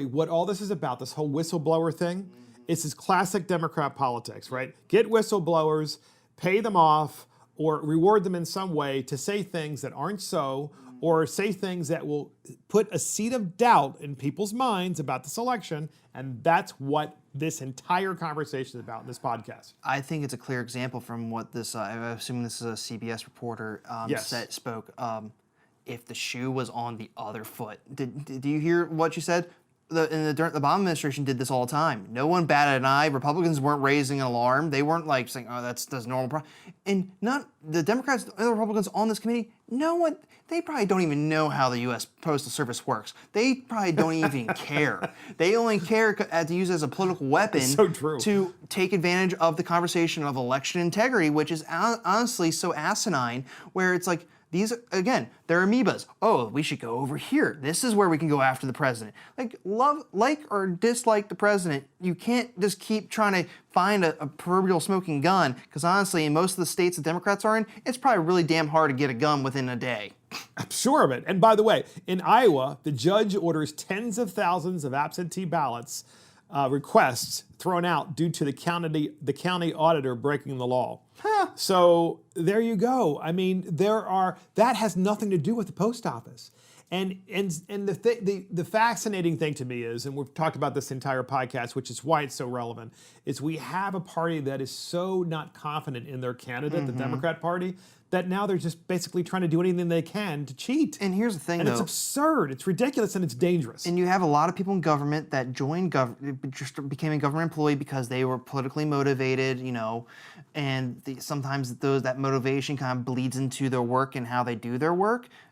what all this is about, this whole whistleblower thing, is this classic Democrat politics, right? Get whistleblowers, pay them off, or reward them in some way to say things that aren't so, or say things that will put a seed of doubt in people's minds about this election, and that's what this entire conversation is about in this podcast. I think it's a clear example from what this, I assume this is a CBS reporter spoke. If the shoe was on the other foot. Do you hear what she said? The Obama administration did this all the time. No one batted an eye. Republicans weren't raising an alarm. They weren't like saying, that's normal. And not the Democrats, the other Republicans on this committee, they probably don't even know how the U.S. Postal Service works. They probably don't even care. They only care to use it as a political weapon to take advantage of the conversation of election integrity, which is honestly so asinine, where it's like, these, again, they're amoebas. We should go over here. This is where we can go after the president. Like or dislike the president, you can't just keep trying to find a proverbial smoking gun, because honestly, in most of the states the Democrats are in, it's probably really damn hard to get a gun within a day. I'm sure of it. And by the way, in Iowa, the judge orders tens of thousands of absentee ballots requests thrown out due to the county auditor breaking the law. So there you go. I mean, that has nothing to do with the post office. And the fascinating thing to me is, and we've talked about this entire podcast, which is why it's so relevant, is we have a party that is so not confident in their candidate, the Democrat Party, that now they're just basically trying to do anything they can to cheat. And here's the thing, it's absurd, it's ridiculous, and it's dangerous. And you have a lot of people in government that just became a government employee because they were politically motivated, and sometimes that motivation kind of bleeds into their work and how they do their work.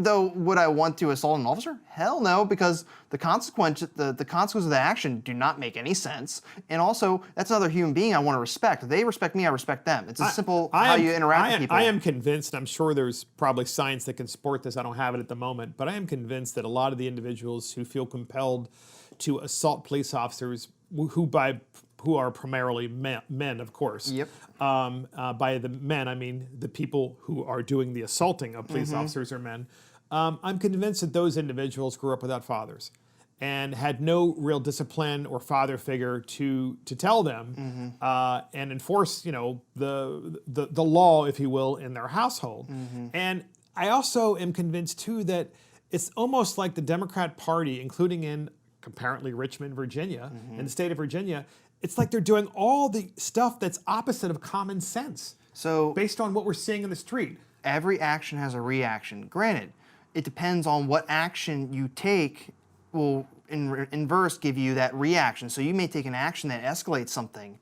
Though, would I want to assault an officer? Hell no, because the consequences of the action do not make any sense. And also, that's another human being I want to respect. If they respect me, I respect them. It's as simple how you interact with people. I am convinced, I'm sure there's probably science that can support this, I don't have it at the moment, but I am convinced that a lot of the individuals who feel compelled to assault police officers, who are primarily men, of course. Yep. By the men, I mean the people who are doing the assaulting of police officers are men. I'm convinced that those individuals grew up without fathers and had no real discipline or father figure to tell them and enforce, the law, if you will, in their household. And I also am convinced too that it's almost like the Democrat Party, including in apparently Richmond, Virginia, in the state of Virginia, it's like they're doing all the stuff that's opposite of common sense. So, based on what we're seeing in the street. Every action has a reaction. Granted, it depends on what action you take will, in inverse, give you that reaction. So you may take an action that escalates something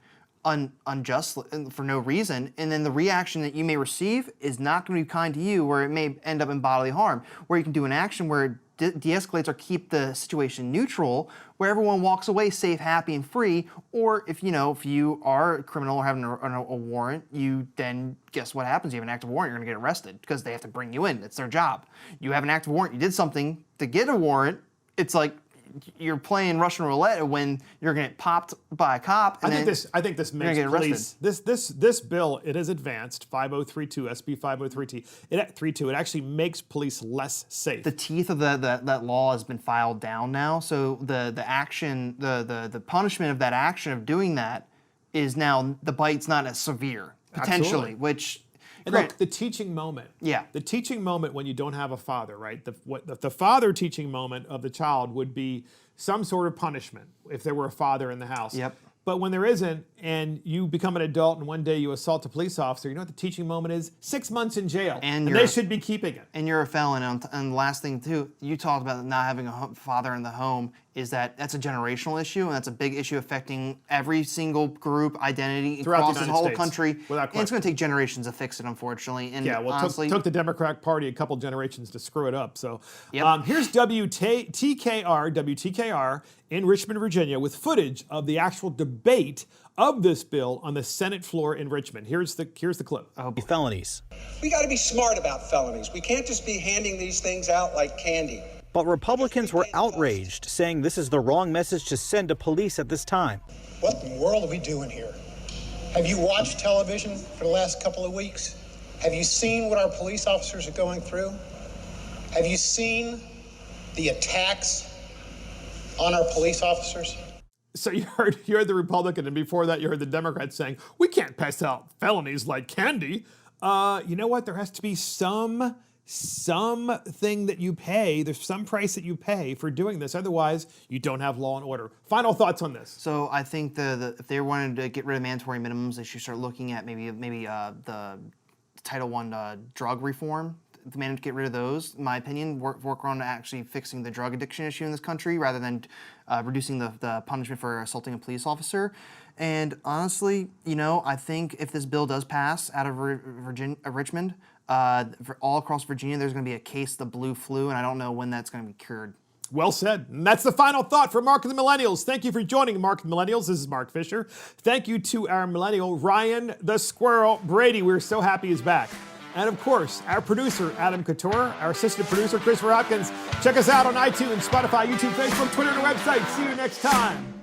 unjustly for no reason, and then the reaction that you may receive is not going to be kind to you, where it may end up in bodily harm. Where you can do an action where it de-escalates or keep the situation neutral, where everyone walks away safe, happy, and free. Or if you are a criminal or having a warrant, you then guess what happens? You have an active warrant, you're going to get arrested because they have to bring you in. It's their job. You have an active warrant, you did something to get a warrant. It's like you're playing Russian roulette when you're going to get popped by a cop. And I think this makes police. This bill, it has advanced 5032 SB 5032. It actually makes police less safe. The teeth of that law has been filed down now, so the action, the punishment of that action of doing that is now the bite's not as severe potentially, Absolutely. Which. And look, the teaching moment. Yeah. The teaching moment when you don't have a father, right? The father teaching moment of the child would be some sort of punishment if there were a father in the house. Yep. But when there isn't, and you become an adult and one day you assault a police officer, you know what the teaching moment is? 6 months in jail. And they should be keeping it. And you're a felon. And the last thing, too, you talked about not having a father in the home, is that's a generational issue, and that's a big issue affecting every single group, identity, across the whole country. And it's going to take generations to fix it, unfortunately. And yeah, well, honestly, it took the Democratic Party a couple generations to screw it up. So yep. Here's WTKR in Richmond, Virginia, with footage of the actual debate of this bill on the Senate floor in Richmond. Here's the clip. Felonies. We got to be smart about felonies. We can't just be handing these things out like candy. But Republicans were outraged, saying this is the wrong message to send to police at this time. What in the world are we doing here? Have you watched television for the last couple of weeks? Have you seen what our police officers are going through? Have you seen the attacks on our police officers? So you heard the Republican, and before that you heard the Democrat saying, we can't pass out felonies like candy. You know what? There has to be something that you pay. There's some price that you pay for doing this. Otherwise, you don't have law and order. Final thoughts on this? So I think if they wanted to get rid of mandatory minimums, they should start looking at maybe the Title I drug reform. If they managed to get rid of those, in my opinion, work on actually fixing the drug addiction issue in this country rather than reducing the punishment for assaulting a police officer. And honestly, I think if this bill does pass out of Richmond, all across Virginia, there's going to be a case of the blue flu, and I don't know when that's going to be cured. Well said. And that's the final thought for Mark and the Millennials. Thank you for joining Mark and the Millennials. This is Mark Fisher. Thank you to our millennial, Ryan the Squirrel Brady. We're so happy he's back. And of course, our producer, Adam Couture, our assistant producer, Christopher Hopkins. Check us out on iTunes, Spotify, YouTube, Facebook, Twitter, and our website. See you next time.